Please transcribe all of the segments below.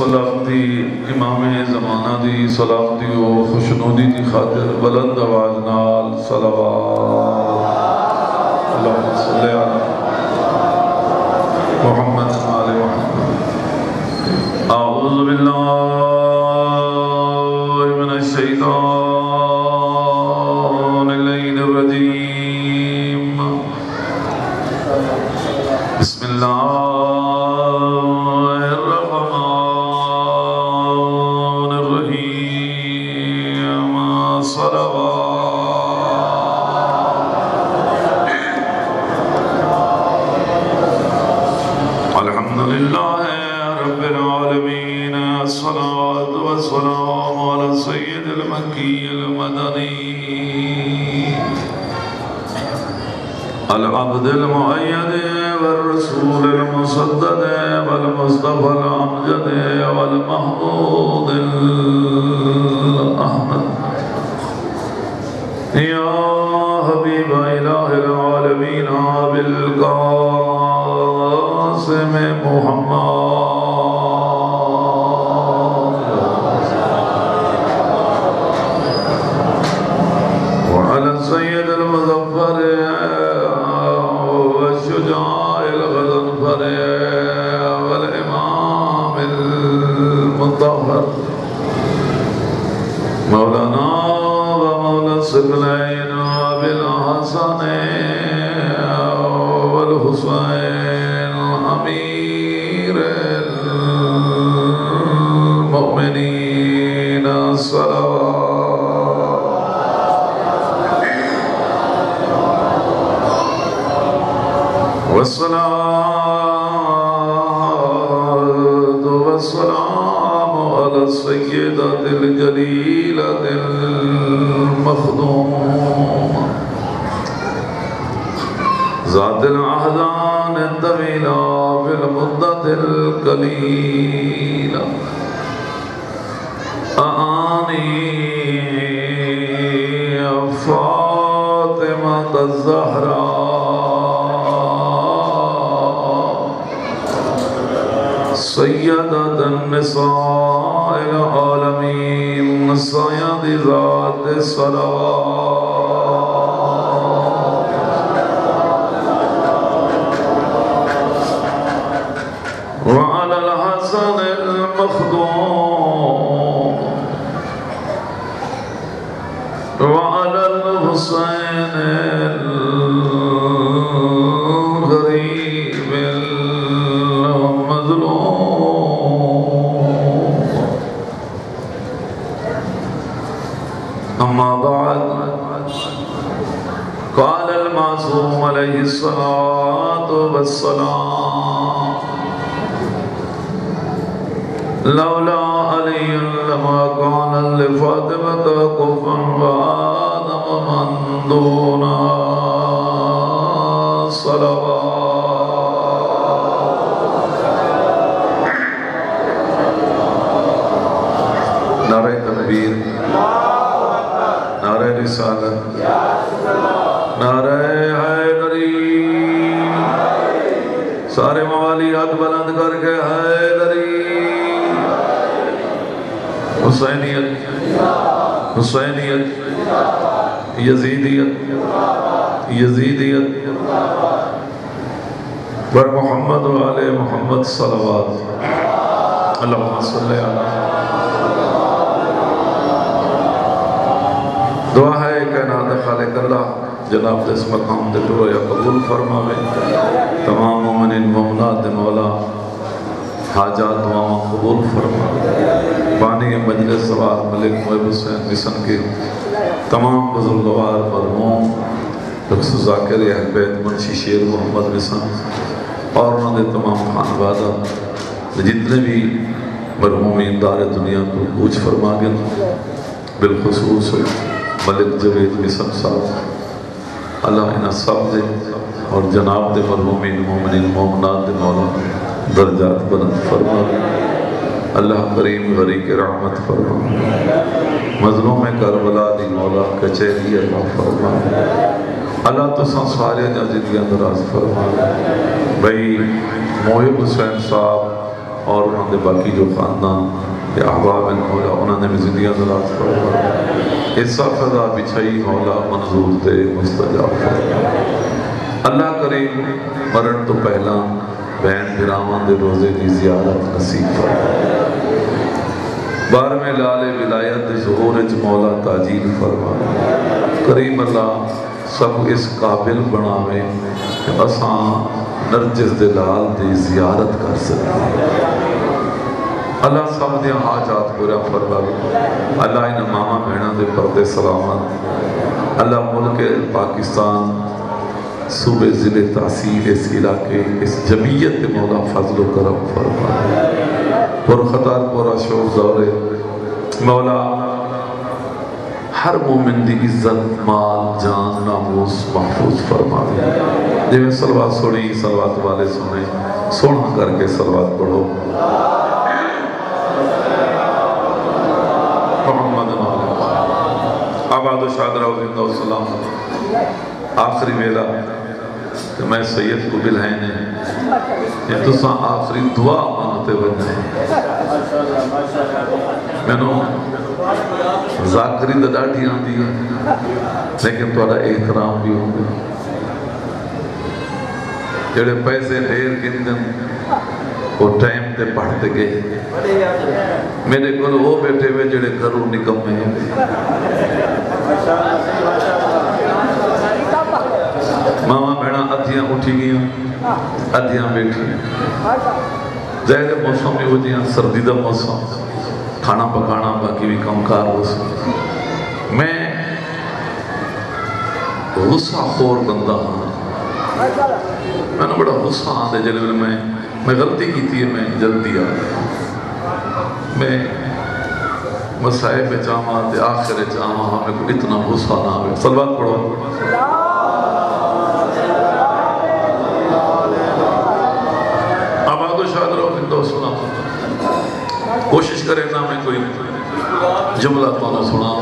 سلامتی امام زمانہ دی سلامتی و خوشنودی دی خاطر بلند آواز نال صلوات اللہم صلی علی محمد آل محمد اعوذ باللہ من الشیطان اللعین الرجیم بسم اللہ العبد المؤيد والرسول المصدد والمصطفى الأمجد والمحمود الأحمد يا حبيب إله العالمين بالقاسم محمد وعلى السيد المظفر والإمام المطهر مولانا ومولا الثقلين بالحسن والحسين أمير المؤمنين الصلوات والصلاة والسلام على السيدة الجليلة المخدومة ذات الأحزان الطويلة في المدة القليلة أعاني فاطمة الزهراء سيدة النساء العالمين سيد ذات الصلوات وعلى الحسن المخدوم وعلى الحسين الغريب أما بعد قال المعصوم عليه الصلاة والسلام لولا علي لما كان لفاطمة كفا وآدم من دون صلوات نعرہ تکبیر نعرہ رسالت نعرہ حیدری سارے موالی ہاتھ بلند کر کے حیدری حسینیت حسینیت یزیدیت یزیدیت بر محمد و آل محمد صلوات اللہم صلی علی دعا ہے کائنات خالق اللہ جناب دس مقام دے تو یا قبول فرماوے تمام مومنین مومنات دے مولا حاجات دعاوں قبول فرماوے بانی مجلس سوار ملک محب حسین مصن کے تمام بزرگوار مرحوم ڈاکٹر ذاکر اہل بیت منشی شیر محمد مصن اور انہوں نے تمام خانوادہ جتنے بھی مرحومین دار دنیا کو کوچ فرما گئے بالخصوص ملک جوید مصن صاحب اللہ انہا سب دے اور جناب دے مرحومین مومنین مومنات دے مولا درجات بلند فرما اللہ کریم غریق رحمت فرما مظلوم کربلا دی مولا کچھری اللہ فرما اللہ تو سنسارے جا زندگیاں دراز فرما بھئی محب حسین صاحب اور انہوں نے باقی جو خاندان کے احباب ہیں مولا انہوں نے بھی زندگیاں دراز فرما حصہ فضا بچھائی مولا منظور دے مستجاب فرما اللہ کریم مرن تو پہلا بہن بھراواں دے روزے دی زیارت نصیب فرما بار میں لال ولایت دے ظہور وچ مولا تاجیل فرما کریم اللہ سب اس قابل بناوے کہ اساں نرجس دے لال دی زیارت کر سکیں اللہ سب دیا حاجات پورا فرما اللہ ان ماما بہنوں دے پردے سلامت اللہ ملک پاکستان صوبے ضلع تحصیل اس علاقے اس جمعیت مولا فضل و کرم فرما پر خطار پورا شوق دورے مولا ہر مومن دی عزت مال جان ناموس محفوظ فرما جی میں صلوات سنی صلوات والے سنے سونا کر کے صلوات پڑھو محمد آباد و شادرہ و زندہ و سلام آخری ویلا کہ میں سید کو بلائنے یہ تو ساں آخری دعا مانتے بجائیں میں نے ذاکری دڑاٹی آندی ہے لیکن تھوڑا احترام بھی ہوگا جڑے پیسے دیر گندن وہ ٹائم تے پڑھتے گئے میرے کو وہ بیٹھے ہوئے جڑے گھروں نکم میں ہیں ماما بہنا ادھیاں اٹھی گیا ادھیاں بیٹھی ظاہر موسم میں ہو جیاں سردی دا موسم کھانا پکانا باقی بھی کم کار ہو سکتا میں غصہ خور بندہ ہوں میں نے بڑا غصہ آدھے جلے میں غلطی کی تھی میں جلدی میں مسائب میں جامعہ دے آخر جامعہ ہمیں کو اتنا غصہ نہ ہوئے صلوات پڑھو آباد و شاد رہو زندہ سنا کوشش کرے نا میں کوئی جملہ تو نہ سنا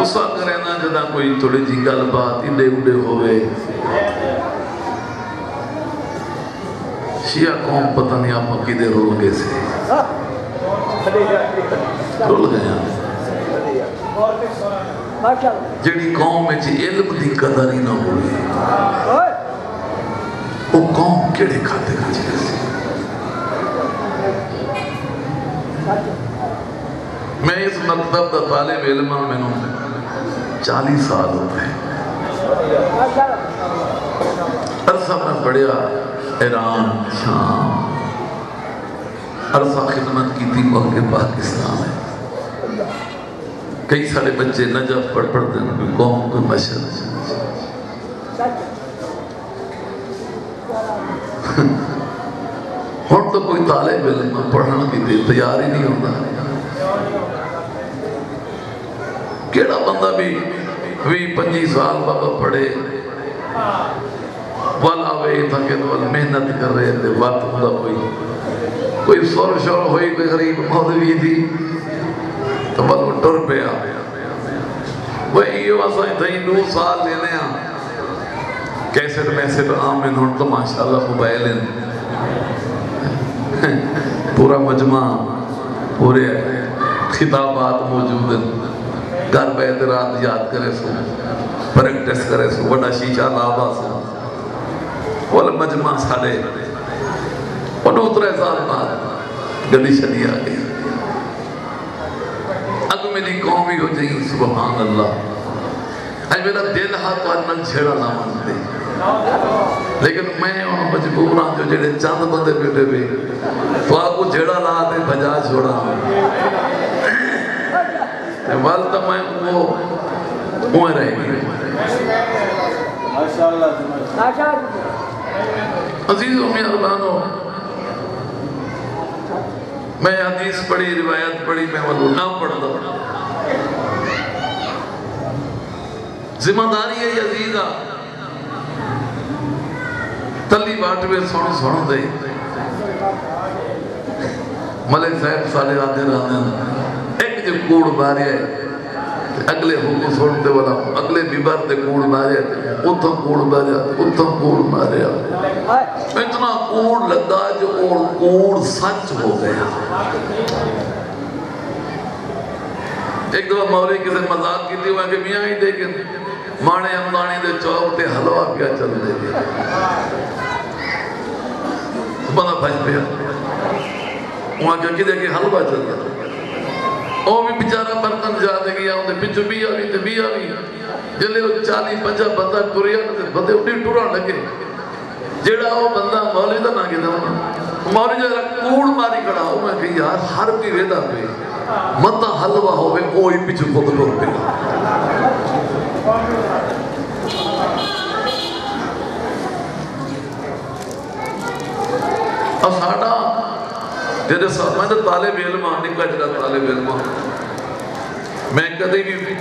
غصہ کرے نا جدا کوئی تھوڑی جی گل بات اڈے اڈے ہوئے شیعہ قوم پتہ نہیں آپ مقیدے رول گئے سے رول گئے ہیں جڑی قوم میں جی علم دی قدر ہی نہ ہوئی وہ قوم کیڑے کھاتے گا جی سے میں اس مکتب دا طالب علم میں نے 40 سال ہوتے ہیں عرصہ میں پڑھیا ایران شام عرصہ خدمت کی تھی ملک پاکستان ہے کئی سارے بچے نجف پڑھ دیں کوئی قوم کوئی مشہد ہون تو کوئی طالب علم پڑھنا کی تیار ہی نہیں ہوتا کیڑا بندہ بھی 25 سال بابا پڑھے والا وے تھا کہ محنت کر رہے تھے بات ہوتا کوئی سور شور ہوئی کوئی غریب مولوی تھی تو بلو ٹر پیا وہی یہ واسا تھا 9 سال لینے کیسٹ میسٹ آمین ہون تو ماشاءاللہ موبائل ہیں پورا مجمع پورے خطابات موجود ہیں گھر بیت رات یاد کرے سو پریکٹس کرے سو بڑا شیشہ لابا سو وہ مجمع سارے انہوں 3 سال بعد گلی شدی آگئی اگ میری قومی ہو جائیں سبحان اللہ آج میرا دل ہاتھ وارنن چھیڑا نہ مانتے لیکن میں انہوں مجبور ہوں جو جڑے چاند بندے بیٹھے بھی تو آپ کو جھیڑا لا دے بجا چھوڑا والدہ میں وہ رہے گی عزیزوں میں اربانوں میں حدیث پڑھی روایت پڑھی میں وہ نہ پڑھتا ذمہ داری ہے عزیزہ تلی باٹ میں سوڑ دے ملک صاحب سالے آدھے رہنے ایک جو کوڑ بارے ہے اگلے حکم سنتے والا اگلے بیبر تے کوڑ ماریا اتھا کوڑ ماریا اتھا کوڑ ماریا اتنا کوڑ لگا جو کوڑ سچ ہو گیا. ایک دفعہ مولوی کسی مذاق کی تھی وہاں کہ میاں ہی دیکھیں مانے امدانی دے چوک تے حلوہ پیا چل دے گیا بنا بھائی پیا وہاں کہ دیکھیں حلوہ چل دے او بھی بیچارہ برتن جا دے گیا ہوں دے پچھو بھی آوی تے بھی آوی جلے وہ 40-50 بندہ ٹوریا تے بندے اٹھی ٹورا لگے جیڑا وہ بندہ مولوی دا نہ کہتا ہوں مولوی جا کوڑ ماری کھڑا ہوں میں کہ یار ہر کی ویدہ پہ مطا حلوہ ہوئے اوہی پیچھو خود لوگ پہ اور ساڑھا جیسے میں تو طالب علم نکلا جڑا طالب علم میں کدھی بھی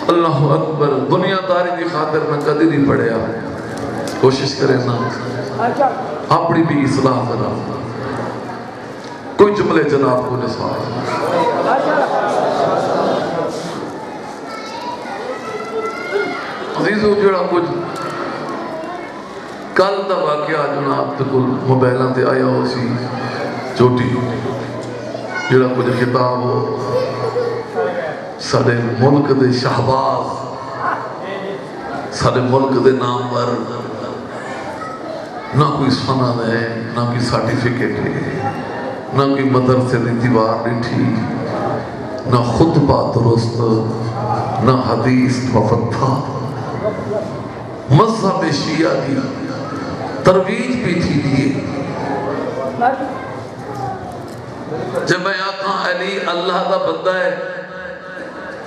اللہ اکبر دنیا داری کی خاطر میں کدھی نہیں پڑھیا کوشش کریں نا اپنی بھی اصلاح کرا کوئی جملے جناب کو نسوار عزیزو جڑا کچھ کل دا واقعہ جناب تکل موبائلوں تے آیا ہو سی چوٹی جڑا کچھ خطاب ہو سارے ملک دے شہباز سارے ملک دے نامور نہ کوئی سند ہے نہ کوئی سرٹیفکیٹ ہے نہ کوئی مدرسے دی دیوار ڈٹھی نہ خطبہ درست نہ حدیث وفتہ مذہب شیعہ دی ترویج بھی تھی دیئے جب میں آقا علی اللہ دا بندہ ہے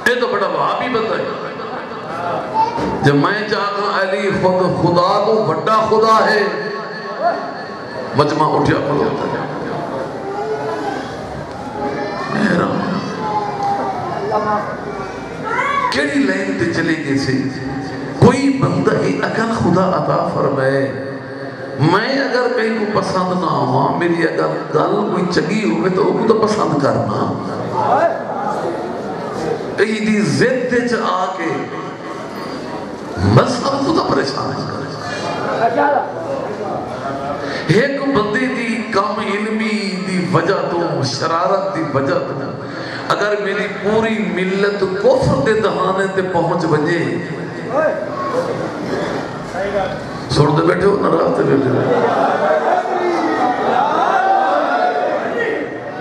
یہ تو بڑا وہابی بندہ ہے جب میں آقا علی خدا تو بڑا خدا ہے مجمع اٹھیا کھل ہوتا ہے میرا کیڑی لائن تے چلے گئے سے کوئی بندہ ہی اگر خدا عطا فرمائے میں اگر کہیں کو پسند نہ ہوا میری اگر گل کوئی چگی ہوئے تو وہ تو پسند کرنا کہیں دی زد چ آکے بس ہم خدا پریشان ہے ایک بندے دی کم علمی دی وجہ تو شرارت دی وجہ تو اگر میری پوری ملت کفر دے دہانے تے پہنچ بجے سوڑ دے بیٹھے ہو ناراض دے بیٹھے ہو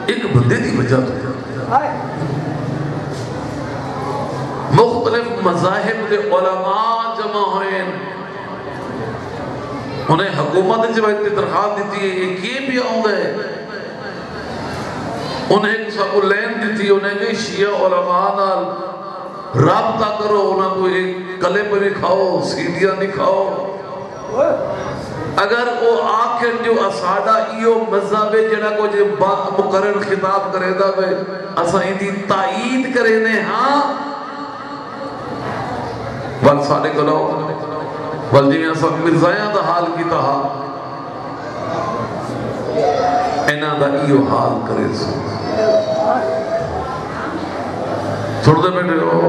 ایک بندے دی وجہ تو مختلف مذاہب دے علماء جمع ہوئے انہیں حکومت جوائد کی درخواست دیتی ہے ایک یہ بھی آؤں گئے انہیں ایک سب لین دیتی ہے انہیں کہ شیعہ علماء نال رابطہ کرو انہیں کو ایک کلے پر بھی کھاؤ سیدیاں نہیں کھاؤ اگر وہ آخر جو اساڑا ایو مذہبے جڑا کو جو مقرر خطاب کرے دا بے اسا ہی دی تائید کرے نے ہاں بل سارے کو لو بل جی میں سب مرزایاں دا حال کی تہا اینا دا ایو حال کرے سو چھوڑ دے بیٹھے ہو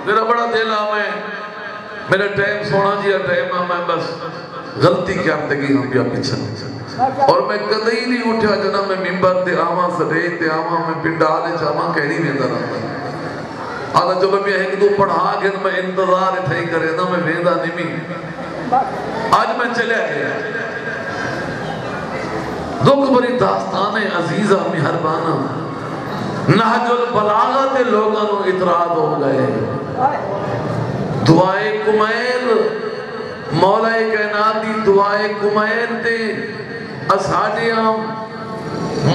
میرا بڑا دل آمیں میرا ٹائم سونا جی ٹائم آمیں بس غلطی کیا تگی ہم بیا پیچھا اور میں کدھی نہیں اٹھا جنا میں ممبر تے آما سڑے تے آما میں پنڈالے چاما کہنی ویندہ رہتا آدھا جو میں ایک دو پڑھا گھن میں انتظار اتھائی کرے نا میں ویندہ نہیں آج میں چلے گیا دکھ بری داستان عزیزہ مہربانہ نہج البلاغہ تے لوگاں نو اطراد ہو گئے دعائے کمیل مولا کائنات دی دعائے کمیل تے اساڑیاں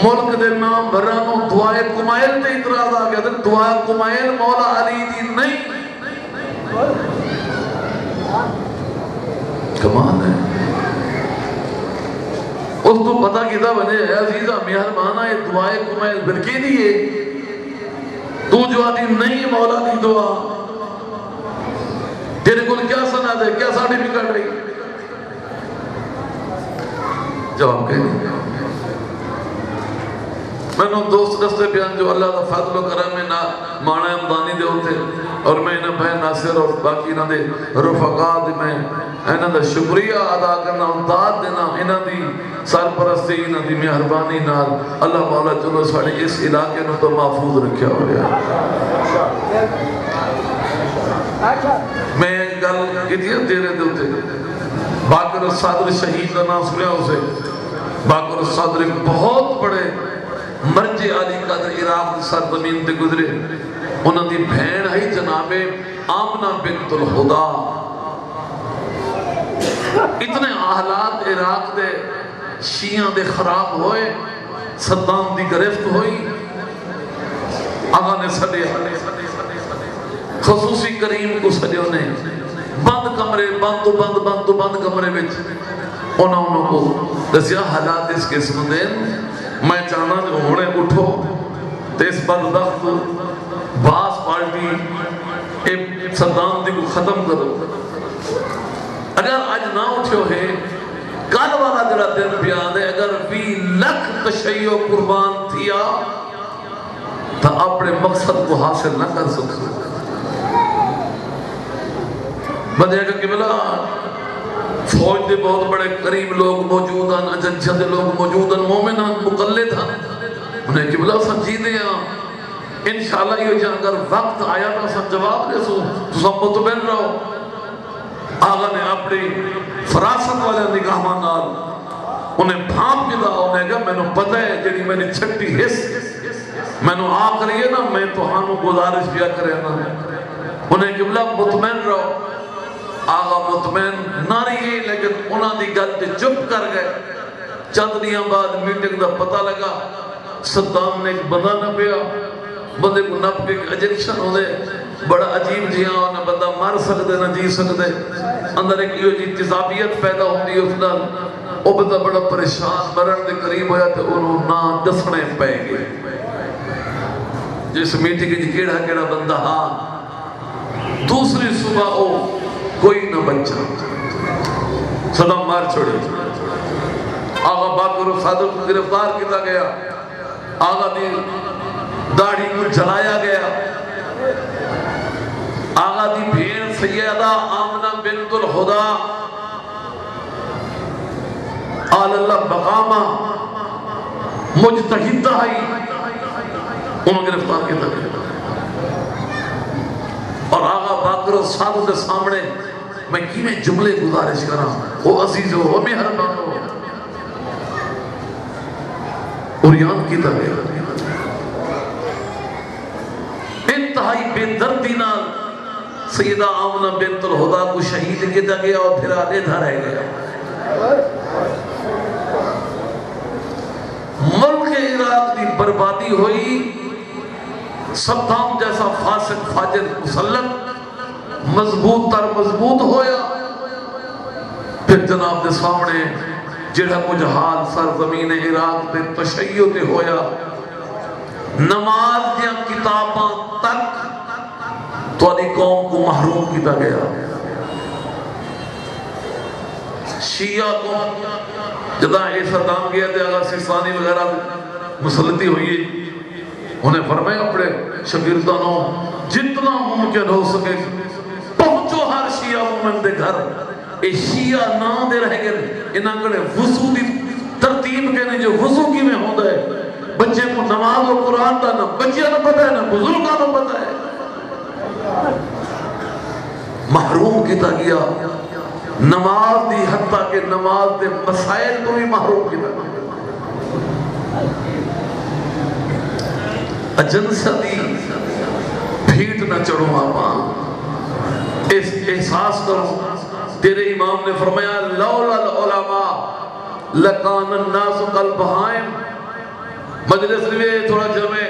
ملک دے نام برانو دعائے کمیل تے اطراد آ گیا دعائے کمیل مولا علی دی نہیں کمان ہے اس تو پتہ کیتا بنے ہے عزیزہ مہربانہ یہ دعائے کمیل برکی دیئے تو جو آدھی نہیں مولا دی دعا تیرے کل کیا سند ہے کیا سارٹیفکیٹ رہی جواب کہہ میں نے دوست رستے بیان جو اللہ کا فضل و کرم میں مانا امدانی دے ہوتے اور میں انہیں بھائی ناصر اور باقی انہوں دے رفقا دے میں انہوں دا شکریہ ادا کرنا امداد دینا انہوں دی سرپرستی انہوں دی مہربانی نال اللہ مولا چلو ساڑے اس علاقے نے تو محفوظ رکھیا ہو گیا میں ایک گل کتیا دیرے دوتے باقر صادر شہید کا نام سنیا اسے باقر صادر ایک بہت بڑے مرجع علی قدر عراق سرزمین تے گزرے انہوں دی بہن ہے جناب آمنہ بنت الہدا اتنے حالات عراق دے شیعہ دے خراب ہوئے صدام دی گرفت ہوئی آغا نے سڑے خصوصی کریم کو سڑے انہیں بند کمرے بند کمرے بچ انہوں کو دسیا حالات اس قسم دے میں چاہنا جو ہونے اٹھو تیس بدبخت باس پارٹی صدام دی کو ختم کرو اگر آج نہ اٹھو ہے کل والا جڑا دن بیان ہے اگر 20 لاکھ تشیع قربان تھیا تو اپنے مقصد کو حاصل نہ کر سکتے بدے کہ قبلہ فوج دے بہت بڑے قریب لوگ موجود ہیں اجنچہ دے لوگ موجود ہیں مومنان مقلد ہیں انہیں قبلہ سنجیدے ہیں انشاءاللہ یہ جہاں اگر وقت آیا تو سن جواب دے سو تو سب مطمئن رہو آغا نے اپنی فراست والے نگاہ مانال انہیں بھانپ کے دا انہیں کہا میں نے پتہ ہے جنہی میں نے چھٹی حص میں نے آخری ہے نا میں تو ہانو گزارش بیا کرے نا انہیں قبلہ مطمئن رہو آغا مطمئن نہ رہی لیکن انہاں دی گل تے چپ کر گئے چند دیاں بعد میٹنگ دا پتہ لگا صدام نے ایک بندہ نہ پیا بندے کو نپ کے اجیکشن ہو دے بڑا عجیب جیاں انہیں بندہ مر سکتے نہ جی سکتے اندر ایک یہ جی تضابیت پیدا ہوتی ہے اس نال وہ بندہ بڑا پریشان مرن دے قریب ہویا تو انہوں نہ دسنے پہ گئے جس میٹنگ جی کیڑا بندہ ہاں دوسری صبح او کوئی نہ بچہ صدام مار چھوڑی آغا باقر و صادق کو گرفتار کیتا گیا آغا دی داڑھی کو جلایا گیا آغا دی بھین سیدہ آمنہ بنت الہدا آل اللہ بقامہ مجتہدہ ہی انہوں گرفتار کیتا گیا اور آغا باقر و صادق کے سامنے میں کینے جملے گزارش کرا وہ عزیز ہو وہ مہربان ہو اوریان کی طرح انتہائی بے دردی نال سیدہ آمنہ بنت الہدا کو شہید کیا گیا اور پھر آنے دھا رہ گیا ملک عراق کی بربادی ہوئی صدام جیسا فاسق فاجر مسلط مضبوط تر مضبوط ہویا پھر جناب دے سامنے جڑا کچھ حال سرزمین عراق دے تشیع تے ہویا نماز دیا کتاباں تک تو علی قوم کو محروم کیتا گیا شیعہ کو جدا صدام گیا تھے آغا سیستانی وغیرہ مسلطی ہوئی انہیں فرمایا اپنے شاگردانوں جتنا ممکن ہو سکے پہنچو ہر شیعہ مومن دے گھر اے شیعہ نہ دے رہ گئے انہاں کڑے وضو دی ترتیب کہنے جو وضو کی میں ہوتا ہے بچے کو نماز و قرآن دا نہ بچے نہ پتہ ہے نہ بزرگاں نہ پتہ ہے محروم کیتا گیا نماز دی حتیٰ کہ نماز دے مسائل تو بھی محروم کیتا گیا اجنسہ دی بھیٹ نہ چڑھو آپاں احساس کرو تیرے امام نے فرمایا لولا العلماء لکان الناس قلبہائم مجلس میں تھوڑا جمع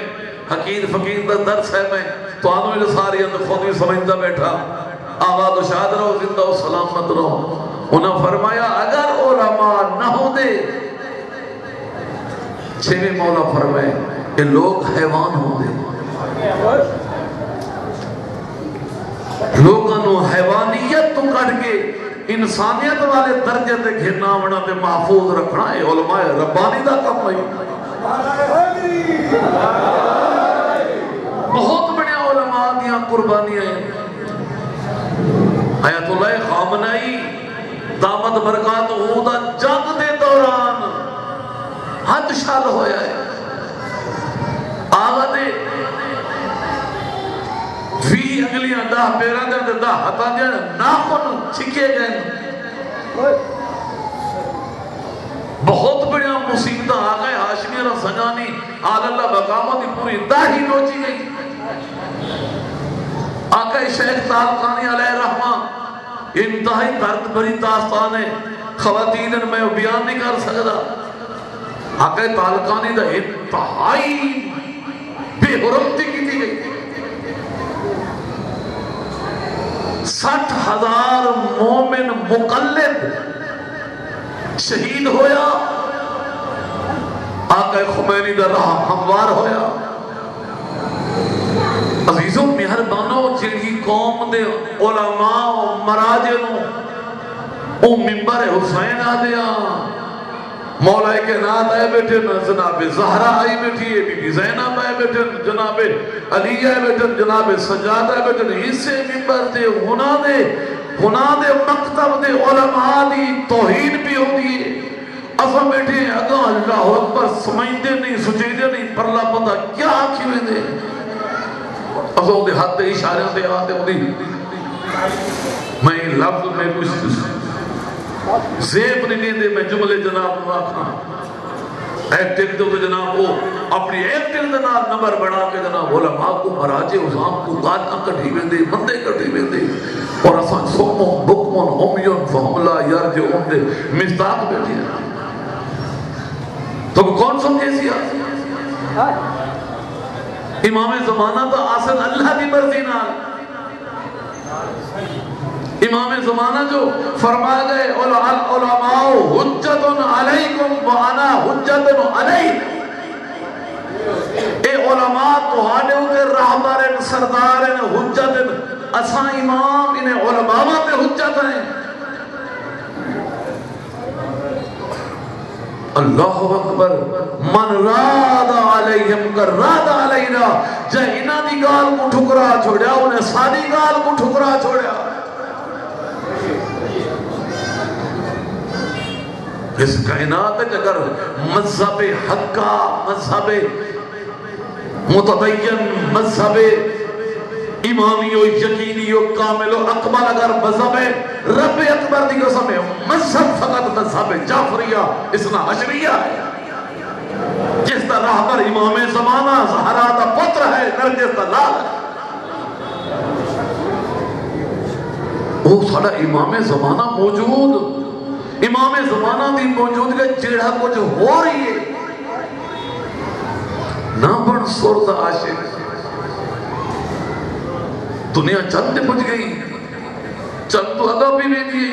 حقیر فقیر دا درس ہے میں تو آنو میں ساری اندر خود بھی سمجھتا بیٹھا آباد و شاد رہو زندہ و سلامت رہو انہوں فرمایا اگر علماء نہ ہو دے چھویں مولا فرمائے کہ لوگ حیوان ہوں دے لوگوں نے حیوانیت تو کٹ کے انسانیت والے درجے تے گھرنا ونا تے محفوظ رکھنا ہے علماء ربانی دا کم ہے بہت بڑے علماء دیا قربانیاں ہیں. آیت اللہ خامنائی دامت برکات ہودا جنگ دے دوران حد شال ہویا ہے. آغا دے بھی اگلیاں دا پیران دے دا ہتاں دے ناخن چھکے گئے. بہت بڑے مصیبتہ آگئے. ہاشمی اور سنانی آل اللہ مقامہ دی پوری داہی نوچی گئی. آقا شیخ تالقانی علیہ رحمہ انتہائی درد بری داستان ہے. خواتین میں بیان نہیں کر سکتا. آقا تالقانی دا انتہائی بے حرمتی کی تھی گئی. 60,000 مومن مقلد شہید ہویا. آقا خمینی دا راہ ہموار ہویا. عزیزوں مہربانوں جنہی قوم دے علماء و مراجعوں او ممبر حسین آدیا مولا کائنات آئے بیٹھے جناب زہرا آئی بیٹھی ہے، بی بی زینب آئے بیٹھے، جناب علی آئے بیٹھے، جناب سجاد آئے بیٹھے. اسے ممبر دے ہونا دے مکتب دے علماء دی توہین بھی ہو دیئے. افا بیٹھے اگاں اللہ اکبر سمجھتے نہیں سجیدے نہیں پرلا پتہ کیا آکھی ہوئے دے. افا دے ہاتھ دے اشاریاں دے آتے ہو دی. میں لفظ میں کچھ زیب نہیں دے میں جملے جناب نو آکھنا. ایکٹنگ تو جناب وہ اپنی ایکٹنگ دے نال نمبر بڑھا کے جناب علماء کو مراجع عظام کو گاٹاں کٹھی میں دے مندے کٹھی میں دے. اور اساں سمون بکمون ہمیون فہملا یرجعون دے مصداق بیٹھی ہے. تو کون سمجھے سیا امام زمانہ تو آسن اللہ دی مرضی نال. امام زمانہ جو فرما گئے علماء حجت علیکم وانا حجت علیکم. اے علماء تہاڈے اوتے راہبر سردار حجت اساں امام انہیں علماء پہ حجت ہیں. اللہ اکبر. من راد علیہم کر راد علینا. جہاں انہاں دی گال کو ٹھکرا چھوڑیا انہیں ساری گال کو ٹھکرا چھوڑیا. اس کائنات ہے اگر مذہب حقہ مذہب متدین مذہب امامی و یقینی و کامل و اکمل اگر مذہب رب اکبر دی قسم ہے مذہب فقط مذہب جعفریہ اسنا عشریہ ہے. جس کا راہبر امام زمانہ زہرا دا پتر ہے نرجس دا لال ہے. وہ ساڑا امام زمانہ موجود امام زمانہ دی موجود کا جیڑا کچھ ہو رہی ہے. نہ بڑھ سورت عاشق دنیا چند پچ گئی چند تو اگا بھی بھی دی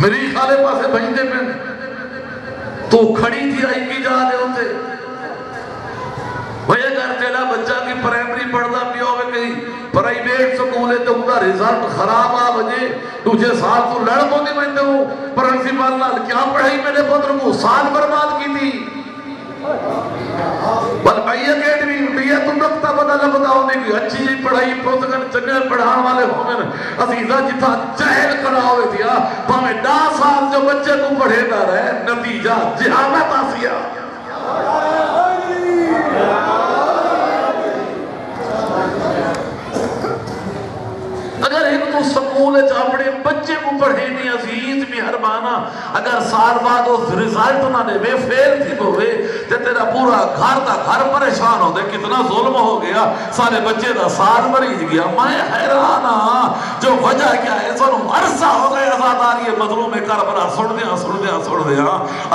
میری خالے پاسے بھجتے پہ تو کھڑی تھی آئی کی جا دے ہوتے. بھئی اگر تیلا بچہ کی پرائمری پڑھتا بھی ہوئے کہیں پرائیویٹ سکولے تو انہا ریزلٹ خراب آ بجے تجھے سال تو لڑ کو نہیں مہنتے ہوں پرنسپل نال کیا پڑھائی میرے پتر کو سال برباد کی تھی. بل بھائی اکیڈمی بھی ہے تو نقطہ بدل بتا ہونے کی اچھی جی پڑھائی پروتکن چنگے پڑھان والے ہوئے عزیزہ جتا چہل کھڑا ہوئے دیا ہمیں 10 سال جو بچے کو پڑھے دا رہے نتیجہ جہامت آسیا. اگر ایک تو سکول اپنے بچے کو پڑھے نہیں عزیز مہربانہ اگر سال بعد اس رزلٹ نہ دے بے فیل تھی ہوئے تے تیرا پورا گھر دا گھر پریشان ہو دے کتنا ظلم ہو گیا سارے بچے دا سال مریض گیا. میں حیران جو وجہ کیا ہے سنو عرصہ ہو گئے ازاداری مظلوم کربلا سن دیا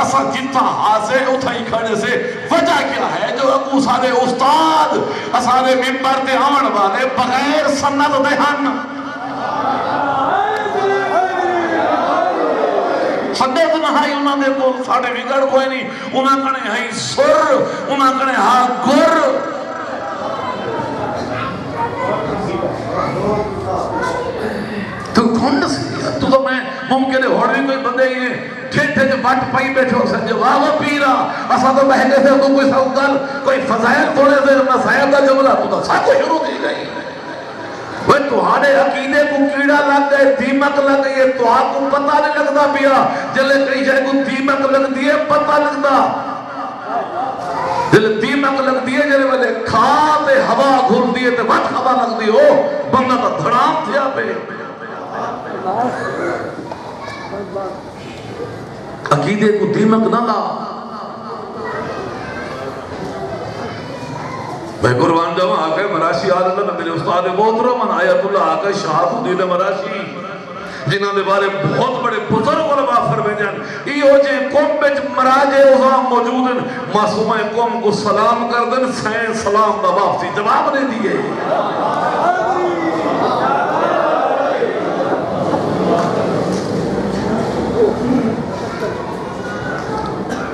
اسا جتا حاصل اتھائی کھڑے سے وجہ کیا ہے جو اکو سارے استاد سارے ممبر تے آن والے بغیر سنت دہن سنت نہائی انہاں نے کو ساڑھے بگڑ کوئی نہیں انہاں کنے ہائی سر انہاں کنے ہاں گر. تو کون سی تو میں ممکن ہے ہوڑ بھی کوئی بندے ہی ہیں ٹھیٹھے جو بٹ پائی بیٹھے ہو سن جواب پیرا اسا تو بہنے سے تو کوئی سوگل کوئی فضائل تھوڑے سے مسائل دا جملہ تو دا ساتھ شروع کی گئی وہ تہاڑے عقیدے کو کیڑا لگ گئے دیمک لگ گئی تو آپ کو پتہ نہیں لگتا پیا جلے کئی جائے کو دیمک لگ دیئے پتہ لگتا جلے دیمک لگ دیئے جلے والے کھاتے ہوا گھر دیئے تے وقت ہوا لگ دی ہو بندہ تا دھڑام تھیا پہ عقیدے کو دیمک نہ لا میں قربان جاؤں آقا مراشی آدھا میں میرے استاد محترم آیت اللہ آقا شہاب الدین مراشی جنہاں دے بارے بہت بڑے بزرگ علماء فرمائے جان ایو جے قوم بچ مراجے اوہاں موجود ہیں معصومہ قوم کو سلام کر دیں سین سلام دا واپسی جواب نہیں دیئے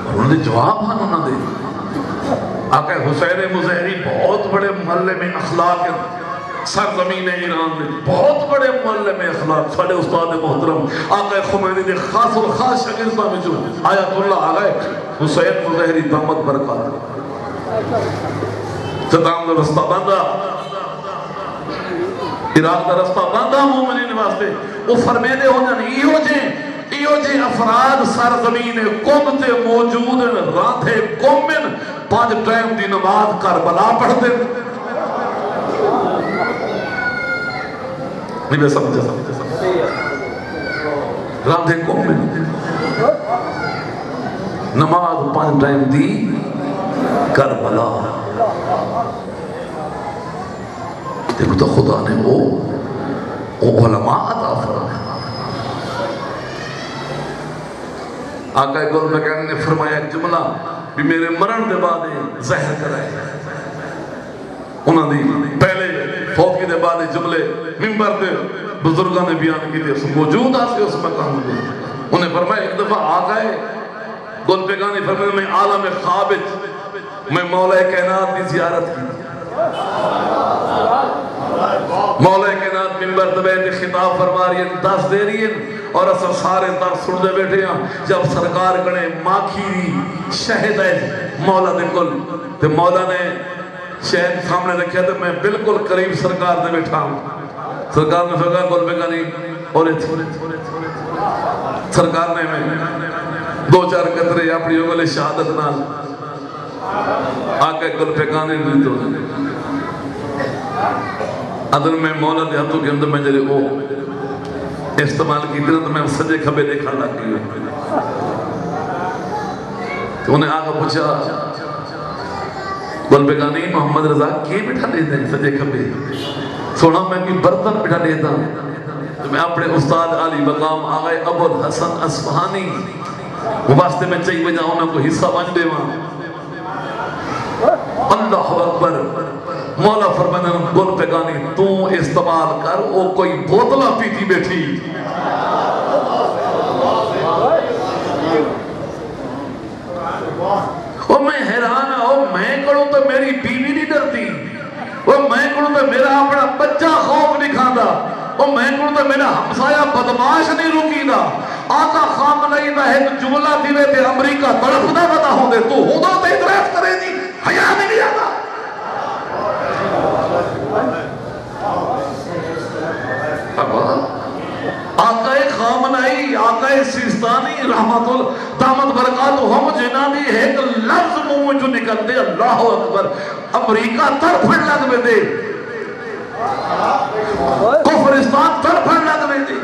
انہوں نے جواب ہاں انہوں نے دے آقا حسین مظہری بہت بڑے محلے میں اخلاق سرزمین ایران میں بہت بڑے محلے میں اخلاق ساڑھے استاد محترم آقا خمینی نے خاص اور خاص شگردہ میں جو آیت اللہ آگئے حسین مظہری دامت برکات صدام دا رستہ باندھا عراق دا رستہ باندھا مومنین واسطے وہ فرمیدے ہو جان ایو جے افراد سرزمین قوم تے موجود راتھے قومن 5 ٹائم دی نماز کربلا پڑھتے نہیں میں سمجھا راتھے قومن نماز 5 ٹائم دی کربلا دیکھو تو خدا نے وہ علماء عطا فرمایا آقا گل مکان نے فرمایا ایک جملہ بھی میرے مرن دے بعد زہر کرائے انہوں نے پہلے فوت کی دے بعد جملے ممبر دے بزرگاں نے بیان کی دے موجود آسے اس مقام دے انہیں فرمایا ایک دفعہ آقا گل پیگانی فرمایا میں عالم خوابت میں مولا کائنات کی زیارت کی مولا کائنات ممبر دے بیٹھ خطاب فرما رہی ہیں 10 دے رہی ہیں اور اصل سارے در سن دے بیٹھے ہیں جب سرکار کنے ماکھیری شہد ہے مولا دے کل تو مولا نے شہد سامنے رکھیا تو میں بالکل قریب سرکار دے بیٹھا ہوں سرکار نے فرقہ کل پہ کہا نہیں اور سرکار نے میں 2-4 قطرے اپنی اگلے شہادت نال آقا کل پہ کہا نہیں تو ادھر میں مولا دے ہاتھوں کے اندر میں جلے او استعمال کی طرح تو میں سجے کھبے دیکھا لگ گئی تو انہیں آگا پوچھا بل بیگانی محمد رضا کیے بٹھا لیتے ہیں سجے کھبے سونا میں کی برتن بٹھا لیتا تو میں اپنے استاد علی مقام آگئے ابو الحسن اصفہانی واسطے میں چاہیے بجا انہوں کو حصہ بن دے وہاں اللہ اکبر مولا فرمانا گل پیگانی تو استعمال کر وہ کوئی بوتلہ پیتی بیٹھی وہ میں حیران ہوں میں کروں تو میری بیوی نہیں ڈرتی وہ میں کروں تو میرا اپنا بچہ خوف نہیں کھانا وہ میں کروں تو میرا ہمسایہ بدماش نہیں رکی دا آقا خامنہی دا ایک جملہ دیوے تے امریکہ طرف نہ بتا ہوں دے تو ہوں دو تے ادراف کرے دی حیاء نہیں لیا دا آقا خامنہی آقا سیستانی رحمت اللہ دامت برکات ہم جنانی ایک لفظ منہ جو نکل دے اللہ اکبر امریکہ ترپڑ لگ میں دے کفرستان ترپڑ لگ میں دے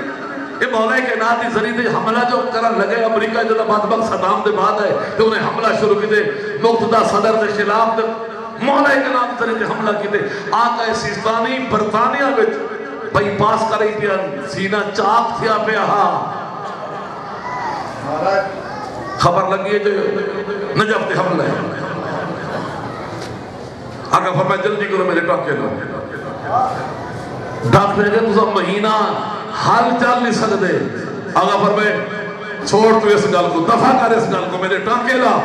یہ مولا کے ناتی ذریعے حملہ جو کرن لگے امریکہ جو بدبخت صدام دے بعد ہے تو انہیں حملہ شروع کی دے مقتدہ صدر دے خلاف دے مولا کے نام ذریعے حملہ کی دے آقا سیستانی برطانیہ میں بھائی پاس کر رہی تھی سینہ چاک تھیا پہ آہا خبر لگی ہے جو نجف تے حملہ ہے آقا فرمائے جلدی کرو میرے ٹاکے لو ڈاکٹر ہے تو مہینہ حال چال نہیں سکتے آقا فرمائے چھوڑ تو اس گل کو دفع کر اس گل کو میرے ٹاکے لا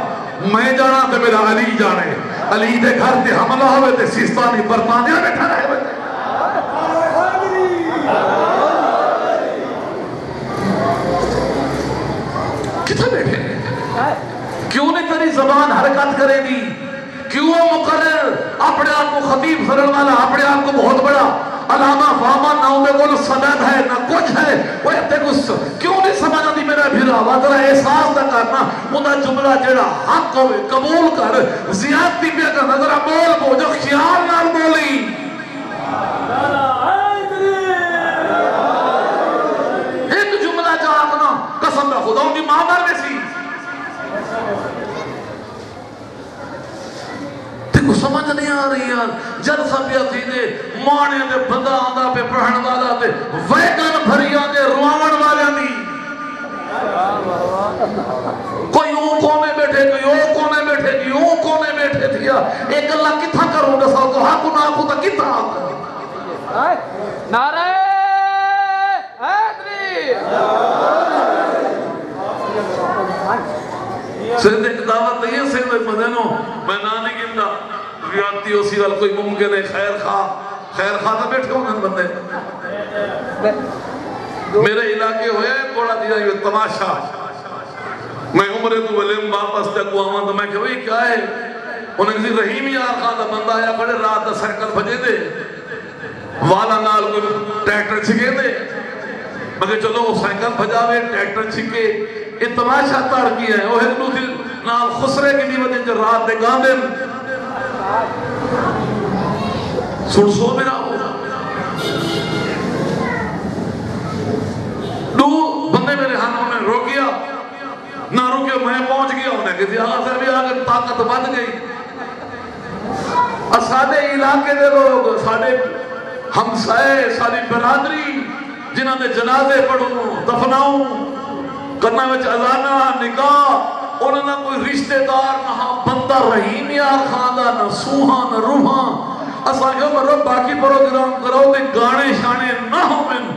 میں جانا تے میرا علی جانے علی دے گھر تے حملہ ہوئے تے سیستانی برطانیہ بیٹھا رہے ہوئے کتنا حرکت کرے گی؟ کیوں مقرر اپنے آپ کو خطیب فرن والا اپنے آپ کو بہت بڑا علامہ فاما نہ ہونے کو سند ہے نہ کچھ ہے وہ کیوں نہیں سمجھا دی میرا بھیرا وادرہ احساس نہ کرنا انہا جملہ جڑا حق ہوئے قبول کر زیادتی پہ کا نظرہ بول بو جو خیال نہ بولی ایک جملہ جا اپنا قسم رکھو دا ان کی ماں مر میں سی کو سمجھ نہیں آ رہی یار جلسہ پیا تھی دے مانے دے بندہ آندہ پہ پڑھن والا دے ویگن بھریا دے رواون والے دی کوئی اون کونے بیٹھے کوئی اون کونے بیٹھے کوئی اون کونے بیٹھے تھیا ایک اللہ کتھا کروں گا ساو تو حق نہ آکھو تا کتھا آکھو نعرہ حیدری سندھ ایک دعوت نہیں ہے سندھ ایک مدینوں میں نانی گندہ ریاتی ہو سی وال کوئی ممکن ہے خیر خواہ تو بیٹھے ہوں گے بندے میرے علاقے ہوئے کوڑا دیا یہ تماشا میں عمرے تو ولیم واپس تک آواں تو میں کہ وہی کیا ہے انہیں کسی رحیم یار خواہ دا بندہ آیا بڑے رات دا سرکل بھجے دے والا نال کوئی ٹریکٹر چھکے دے مگر چلو وہ سائیکل بھجاوے ٹریکٹر چھکے یہ تماشا تار کیا ہے وہ ہندو تھی نال خسرے کی دی وجہ جو رات دے گاندے سن سو میرا ہو دو بندے میرے ہاتھوں میں رو گیا نہ رو گیا میں پہنچ گیا انہیں کہتی آگا سے بھی آگے طاقت بند گئی سادے علاقے دے لوگ سادے ہمسائے سادی برادری جنہاں نے جنازے پڑھوں دفناؤں کرنا وچ ازانہ نکاح انہوں نے کوئی رشتہ دار نہ بندہ رحیم یار خاندہ نہ سوہاں نہ روحاں اسا کہو مرو باقی پروگرام کرو دے گانے شانے نہ ہوئن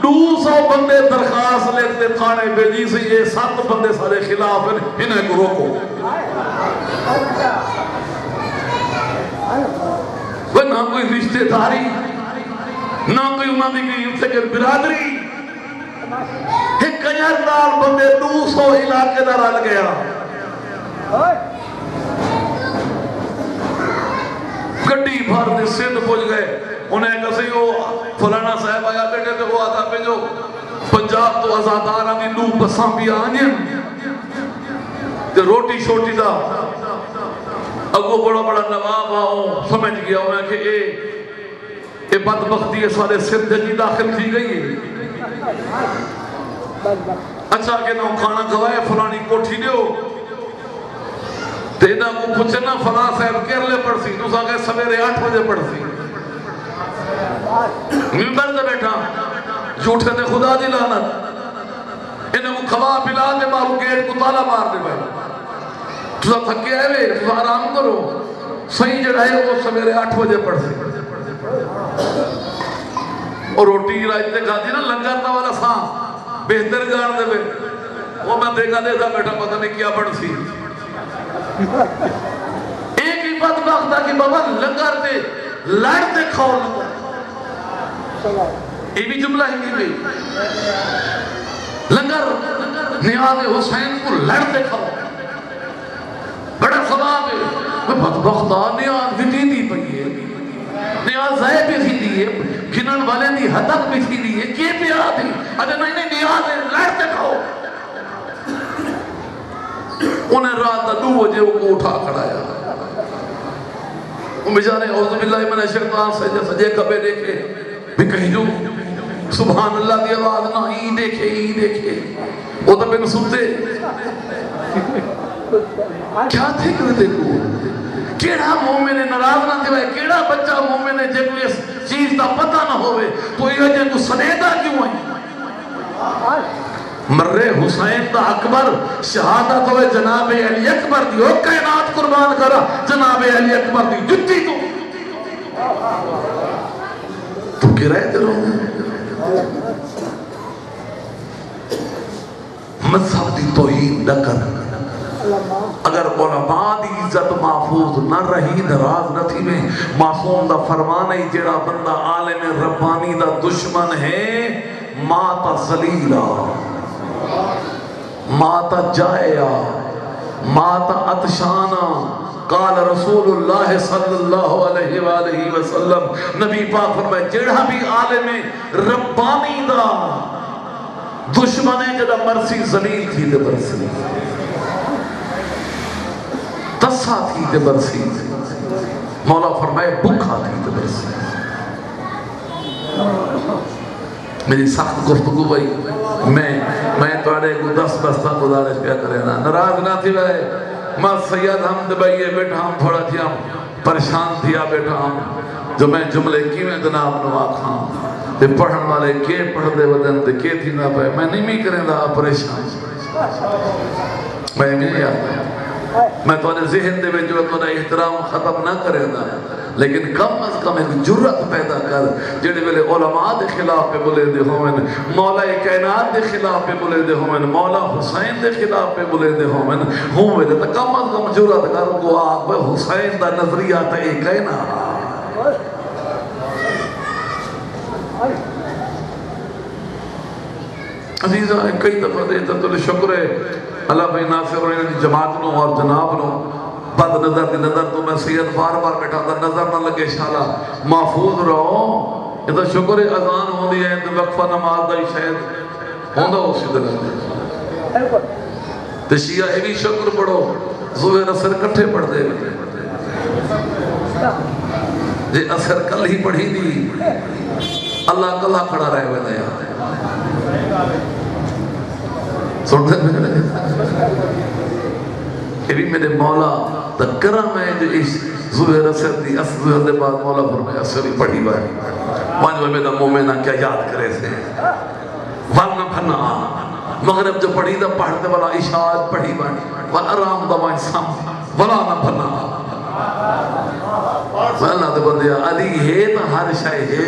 200 بندے درخواست لیتے تھانے بیجی سے یہ 7 بندے سارے خلاف ہیں انہیں کو روکو وہ نہ کوئی رشتہ داری نہ کوئی انہوں نے کوئی سکر برادری ایک کنیر نال بندے 200 علاقے دا رل گیا گڑی بھر دے سندھ پوچھ گئے انہیں کسی وہ فلانا صاحب آیا بیٹے تھے وہ آتا پہ جو پنجاب تو ازادار آنی نو بساں بھی آنین جو روٹی شوٹی دا اگو بڑا بڑا نواب آؤں سمجھ گیا انہیں کہ اے بدبختی سارے سندھ کی داخل تھی گئی ہے اچھا کہ نو کھانا کھوائے فلانی کوٹھی دیو دینا کو پوچھنا فلاں صاحب کیرلے پڑھ سی تو ساکے سویرے 8 بجے پڑھ سی ممبر دے بیٹھا جھوٹے دے خدا دی لعنت انہوں کو کھوا پلا دے مارو گیٹ کو تالا مار دے بھائی تو سا تھکے آئے تو سا آرام کرو صحیح جڑا ہے وہ سویرے 8 بجے پڑھ سی اور روٹی راج دے کھا دی نا لنگر تا والا ساں بہتر جان دے بے وہ میں دیکھا دے تھا بیٹھا پتہ نہیں کیا پڑھ سی ایک ہی بات باقتا کہ بابا لنگر دے لڑ دے کھاؤ یہ بھی جملہ ہی نہیں بھی لنگر نیاز حسین کو لڑ دے کھاؤ بڑا ثواب ہے وہ بدبختہ نیاز بھی دی پئی ہے نیاز زائے بھی تھی دیئے گھنن والے دی حدق بھی تھی دیئے کیے بھی آدھی اگر نہیں نیاز ہے لڑ دے کھاؤ انہیں رات دا 2 بجے وہ کو اٹھا کھڑایا وہ بیچارے اعوذ باللہ من الشیطان سے جیسا جے کبے دیکھے بھی کہیں جو سبحان اللہ دی آواز نہ ہی دیکھے وہ تو بن سنتے کیا تھے کرتے کو کیڑا مومن ناراض نہ تھے کیڑا بچہ مومن ہے جب اس چیز دا پتہ نہ ہوئے تو یہ جن کو سنیدہ کیوں ہے مرے حسین دا اکبر شہادت ہوئے جناب علی اکبر دی او کائنات قربان کرا جناب علی اکبر دی جتی تو کی رہے دے رہو مذہب دی توہین نہ کر اگر علماء دی عزت محفوظ نہ رہی ناراض نہ تھی میں معصوم دا فرمان ہے جڑا بندہ عالم ربانی دا دشمن ہے ماتا ذلیلا ماتا جائیا مات عطشانا قال رسول اللہ صلی اللہ علیہ وآلہ وسلم نبی پاک فرمائے جڑا بھی عالم ربانی دا دشمنے جڑا مرسی زلیل تھی دے برسی تسا تھی دے برسی مولا فرمائے بکھا تھی دے برسی میری سخت گفتگو بھائی میں توڑے کو 10 بستہ گزارش پیا کرے نا ناراض نہ تھی بھائی میں سید حمد بھائی بیٹھا ہوں تھوڑا تھیا پریشان تھیا بیٹھا ہوں جو میں جملے کی میں جناب نو آکھاں تے پڑھن والے کے پڑھ دے ودن تے کے تھی نہ پائے میں نہیں کریں دا پریشان میں نہیں یاد میں تو نے ذہن دے میں جو تو نے احترام ختم نہ کرے دا لیکن کم از کم ایک جرت پیدا کر جڑے ویلے علماء دے خلاف پہ بولے دے ہوئن مولا کائنات دے خلاف پہ بولے دے ہوئن مولا حسین دے خلاف پہ بولے دے ہوئن ہوں ویلے تو کم از کم جرت کر کو آگ بے حسین دا نظریہ تا ایک ہے نا عزیزہ کئی دفعہ دیتا تو شکر ہے اللہ بھائی ناصر اور جماعت نو اور جناب نو بد نظر دی نظر تو میں سید بار بار بیٹھا تھا نظر نہ لگے شالا محفوظ رہو یہ تو شکر ہے اذان ہو دی ہے وقفہ نماز دا ہی شاید ہوندہ اسی طرح تو شیعہ یہ بھی شکر پڑھو زوہر اثر کٹھے پڑھ دے جی اثر کل ہی پڑھی دی اللہ کلہ کھڑا رہے ہوئے نیا سنتے میں یہ بھی میرے مولا تکرم ہے جو اس ظہر اثر دی ظہر دے بعد مولا فرمائے اثر ہی پڑھی بائی وانجو میرا مومنہ کیا یاد کرے سے ورنہ بھنا مغرب جو پڑھی دا پڑھتے والا اشارت پڑھی بائی وَأَرَام دَوَائِ سَمْ وَلَا نَ بھنا اللہ دے بندیا علی ہے تو ہر شاہ ہے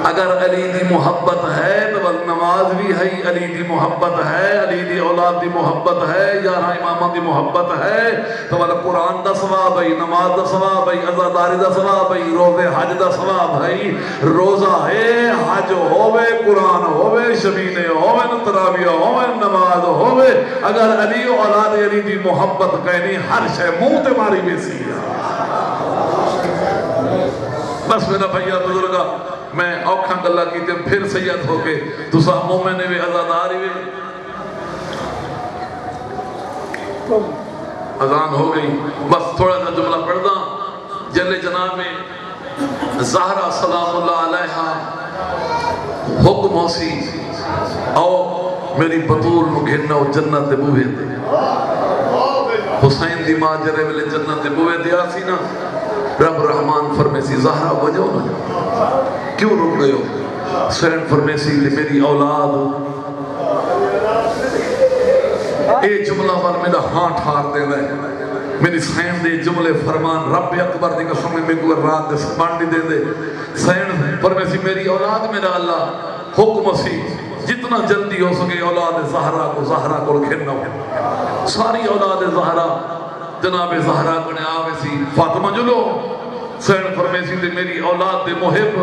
اگر علی دی محبت ہے تو نماز بھی ہے علی دی محبت ہے علی دی اولاد دی محبت ہے یارہ امامہ دی محبت ہے تو قرآن دا ثواب ہے نماز دا ثواب ہے عزاداری دا ثواب ہے روزے حج دا ثواب ہے روزہ ہے حج ہوئے قرآن ہوئے شبینے ہوئے تراویہ ہوئے نماز ہوئے اگر علی اولاد علی دی محبت کہنی ہر شے منہ تے ماری بیسی ہے بس میرا بھائیہ بزرگا میں اوکھاں گلہ کی تھی پھر سید ہو کے تو سا مومنے بھی عزاداری بھی اذان ہو گئی بس تھوڑا سا جملہ پڑھ دا جل جناب میں زہرہ سلام اللہ علیہا حکم ہوسی او میری بطول مگھنہ و جنت بوئے دے حسین دی ماں جرے ملے جنت بوئے دیا سی نا رب رحمان فرمیسی زہرہ وجہ نا کیوں رک گئے ہو سین فرمیسی کہ میری اولاد اے جملہ پر میرا ہاں ٹھار دے گئے میری سین دے جملے فرمان رب اکبر دی قسم میں کو رات دے سپانڈی دے دے سین فرمیسی میری اولاد میرا اللہ حکم سی جتنا جلدی ہو سکے اولاد زہرہ کو کھیلنا ہو ساری اولاد زہرہ جناب زہرہ کنے آوے سی فاطمہ جلو سین فرمیسی دے میری اولاد دے محب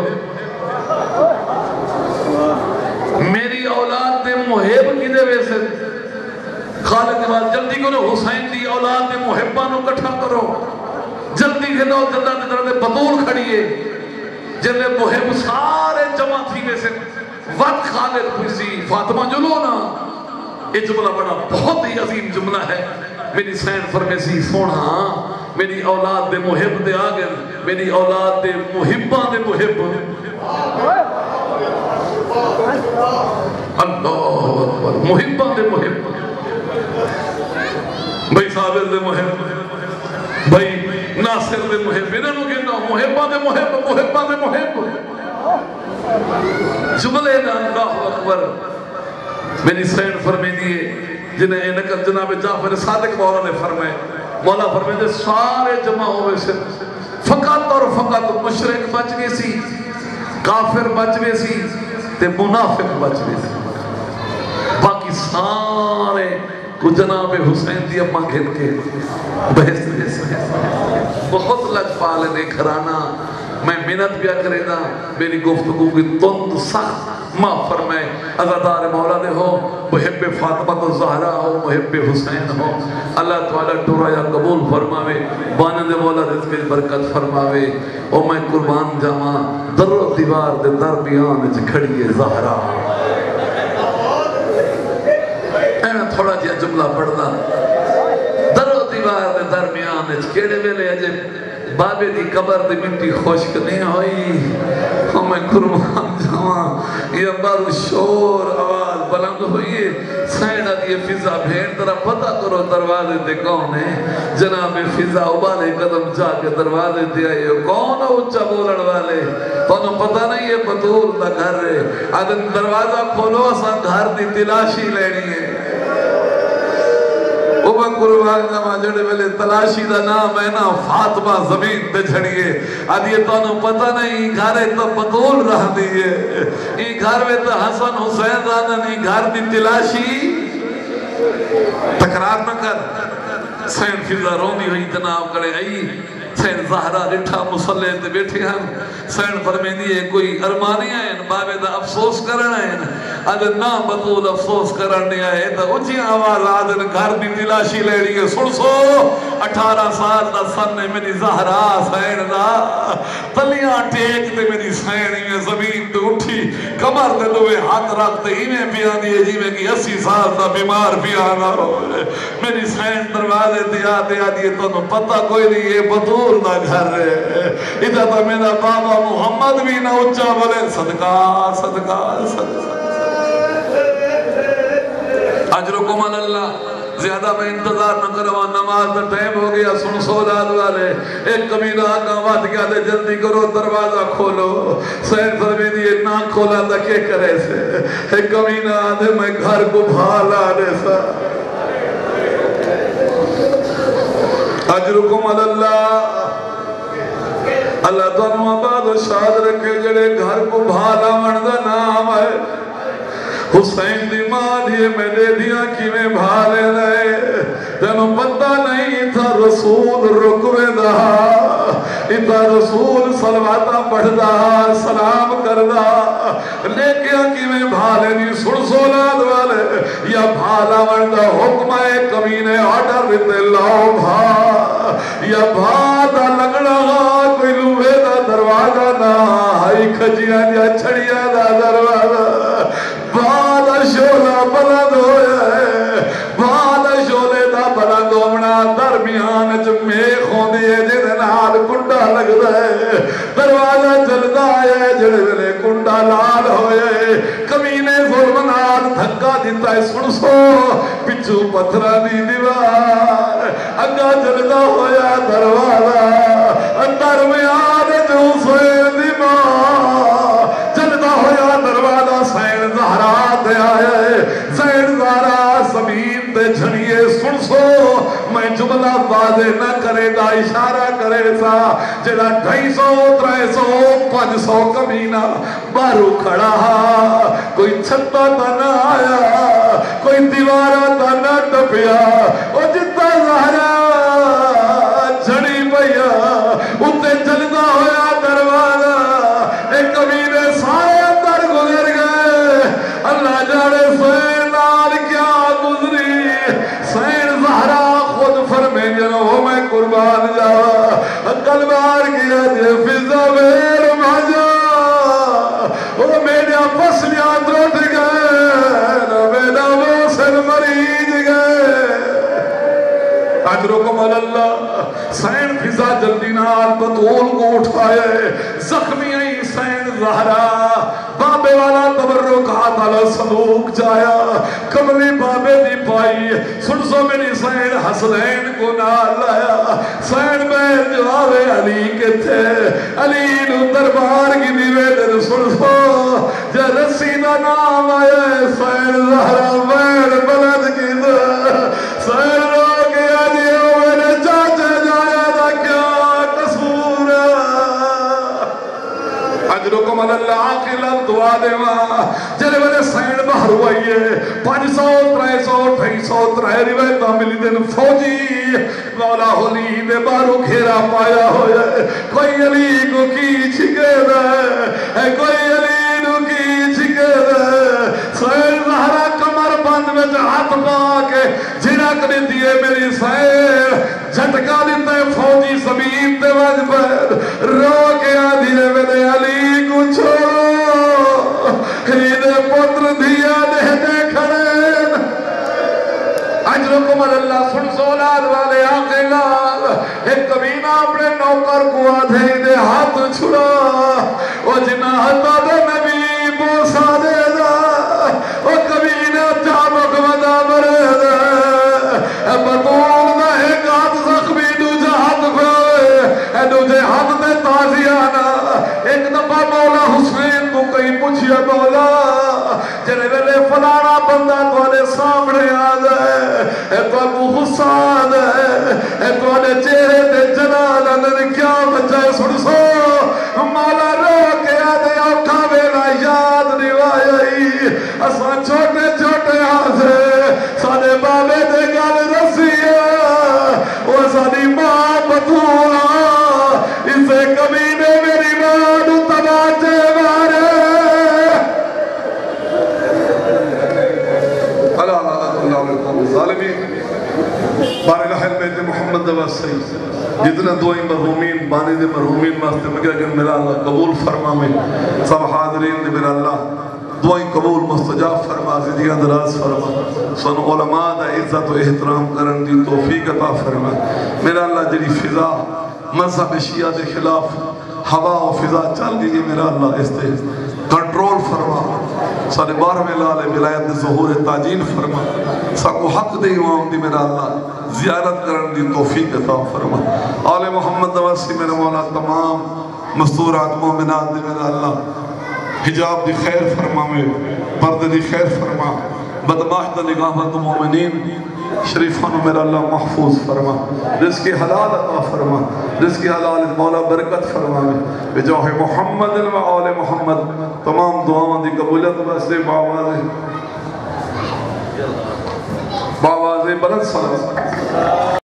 میری اولاد دے محب کی دے ویسے خالد کے بعد جلدی کرو حسین دی اولاد دے محبانوں کٹھا کرو جلدی کرو جلدہ دے طرح دے بطول کھڑیے جلدے محب سارے جمع تھی ویسے وقت خالد خوشی فاطمہ جلو نا یہ جملہ بڑا بہت ہی عظیم جملہ ہے میری سین فرمیسی سونا میری اولاد دے محب دے آگر میری اولاد دے محبان دے محب اللہ اکبر محبان دے محب بھائی صابر دے محب بھائی ناصر دے محب انہوں نے کہنا محبان دے محب محبان دے محب جملے نا اللہ اکبر میری سین فرمی دیئے جنہیں انکل جناب جعفر صادق مولا نے فرمائے مولا فرمائے دے سارے جمع ہوئے سے فقط اور فقط مشرک بچ گئے سی کافر بچ گئے سی تے منافق بچ گئے سی باقی سارے کو جناب حسین دی اماں گھن کے بحث بہت لگ پالنے گھرانا میں منت بیا کرے دا میری گفتگو کی تند سخت ماں فرمائے عزادار مولا دے ہو محب فاطمہ الزہرا ہو محب حسین ہو اللہ تعالیٰ ٹورایا قبول فرماوے بانے دے مولا رزق برکت فرماوے او میں قربان جاواں در و دیوار دے درمیان وچ کھڑی ہے زہرا اینا تھوڑا جہا جملہ پڑھدا در و دیوار دے درمیان وچ کیڑے ویلے اجے بابے دی قبر دی مٹی خشک نہیں ہوئی ہمیں قربان جاواں یہ بارو شور آواز بلند ہوئی سینہ دی فضا بھین ترہ پتہ کرو دروازے دے کون ہے جناب فضا ابالے قدم جا کے دروازے دے آئے کون ہے اچھا بولن والے تو پتہ نہیں ہے بطول دا گھر ہے آدم دروازہ کھولو اساں گھر دی تلاشی لینی ہے اوہ قربان جاواں جڑے ویلے تلاشی دا نام ہے نا فاطمہ زمین تے جھڑیے آدھ یہ تو پتہ نہیں گھر ہے تو بطول رہ دیئے یہ گھر میں تو حسن حسین رانا نہیں گھر دی تلاشی تقرار نہ کر سین فضا رومی ہوئی تناو کرے آئی سین زہرہ رٹھا مسلح تے بیٹھے ہم سین فرمینی ہے کوئی ارمانی آئے بابے دا افسوس کرنا ہے آدھے نا بطول افسوس کرنے آئے تا اچھی آواز آدھے گھر دی تلاشی لے لیے سن سو 18 سال دا سن نے میری زہرہ سین دا تلیاں ٹیک تے میری سین میں زمین تے اٹھی کمر تے دوے ہاتھ رکھتے ہی میں پیان دیئے جی میں کی 80 سال دا بیمار پیانا ہو میری سین دروازے دیا دیا دیئے تو پتہ کوئی نہیں یہ بطول دا گھر ہے ادھا تو میرا بابا محمد بھی نہ اچھا بولے صدقہ صدقہ صدقہ اجرکم اللہ زیادہ میں انتظار نہ کروا نماز دا ٹائم ہو گیا سن سولاد والے ایک کمینہ آگا وات گیا دے جلدی کرو دروازہ کھولو سین فرمی دیئے نہ کھولا دا کیا کرے سے ایک کمینہ آدھے میں گھر کو بھالا دے سا اجرکم اللہ اللہ تنو آباد و شاد رکھے جڑے گھر کو بھالا مردہ نام ہے حسین دی ماں دیئے میں دے دیا کی میں بھالے لئے تنو پتہ نہیں تھا رسول رکوے دا اتھا رسول صلواتہ پڑھ دا سلام کر دا لے گیا کی میں بھالے نہیں سن سولاد والے یا بھالا مردہ حکمہ کمینے آڈر رتے لاؤ بھا یا بھادا لگڑا کوئی لوہے دا دروازہ نہ ہائی کھجیاں یا چھڑیاں دا دروازہ بالا شولہ بلند ہویا ہے بالا شولے دا بلند ہونا درمیان جمعے خوندی ہے جنہیں نال کنڈا لگ دے دروازہ جلدہ ہے جنہیں ویلے کنڈا لال ہوئے کمینے ظلم نال دھکا دیتا ہے سن سو پچھو پتھرہ دی دیوار اگا جلدہ ہویا دروازہ درمیان جو سوئے دیوار جلدہ ہویا دروازہ سین زہرات آئے سین زہرات زمین تے جھڑیے سن سو میں جملہ واضح نہ کرے دا اشارہ کرے سا جڑا 250 300 500 کمینہ بارو کھڑا کوئی چھتا تا نہ آیا کوئی دیوارہ تا نہ ٹپیا او جتا زہرہ جھڑی بھیا اتے جلدہ ہویا دروازہ ایک کمینے سارے اندر گزر گئے اللہ جانے سین آل کیا گزری سین زہرہ خود فرمے جنہوں میں قربان جا قلبار کیا جے فضا بیر مجا وہ میڈیا پسلیاں دروٹ گئے میڈا وہ سن مریض گئے اجرکم اللہ سین فضا جلدی نال بطول کو اٹھائے زخمی آئی سین زہرہ بابے والا تبرک ہاتھ علی صندوق جایا کملی بابے دی پائی سن سو میری سین حسنین کو نال لایا سین میں جواب علی کے تھے علی نو دربار کی دیوے در سن سو جا رسیدہ نام آیا سین زہرہ میر بلد کی در سین رو گیا دیو میرے چاچے جایا دا کیا قصور اجرکم اللہ آخلت دعا دے ماں جلے والے سین بہر ہوئیے 500 300 250 3 روایتہ ملی دن فوجی مولا ہولی دے بارو گھیرا پایا ہوئے کوئی علی کو کی چھکے دے کوئی علی کو کی چھکے دے جھڑک دیتی ہے میری سیر جھٹکا دیتا ہے فوجی زمین دے وج پر رو کے آدھی نے میرے علی کو چھوڑو ہیدے پتر دیا دے کھڑے اجرکم اللہ سن سولاد والے آقے لال ایک کبینہ اپنے نوکر کو آدھے دے ہاتھ چھڑا وہ جنہ حتا دے نبی موسیٰ دے دا وہ کبینہ چابک ودا برے دے بطول دا ایک ہاتھ زخمی دوجہ ہاتھ پھوئے دوجہ ہاتھ دے تازیانا ایک دفعہ مولا حسین کو کہیں پوچھیا مولا جنہیں ویلے فلانا بندہ توڑے سامنے آدھے تو ابو حسان ہے تو نے چہرے تے جلال نے کیا بچائے سن سو مولا رو کے آدھے اوکھا میرا یاد نوائی اساں چھوٹے چھوٹے آدھے سانے بابے دے گال رسیہ وہ سانی ماں بطولا اسے کبھی نے میری ماں نو تباچے مارے ظالمین بار الہل بیت محمد دوا سید جتنا دعائیں مرحومین بانی دے مرحومین واسطے مگر اگر میرا اللہ قبول فرما میں سب حاضرین دے میرا اللہ دعائیں قبول مستجاب فرما زدیاں دراز فرما سن علماء دا عزت و احترام کرن دی توفیق عطا فرما میرا اللہ جڑی فضا مذہب شیعہ دے خلاف ہوا و فضا چل گئی میرا اللہ اس تے کنٹرول فرما سارے بارہویں لال ولایت ظہور تاجین فرما ساکو حق دے امام دی میرا اللہ زیارت کرن دی توفیق عطا فرما آل محمد نواسی میرا مولا تمام مستورات مومنات دی میرا اللہ حجاب دی خیر فرما میں پرد دی خیر فرما بدماش دا نگاہت مومنین شریفانو میرا اللہ محفوظ فرما رزق حلال عطا فرما رزق حلال مولا برکت فرما میں بجاہ محمد و آل محمد تمام دعاوں دی قبولیت واسطے باواز بلند صلاح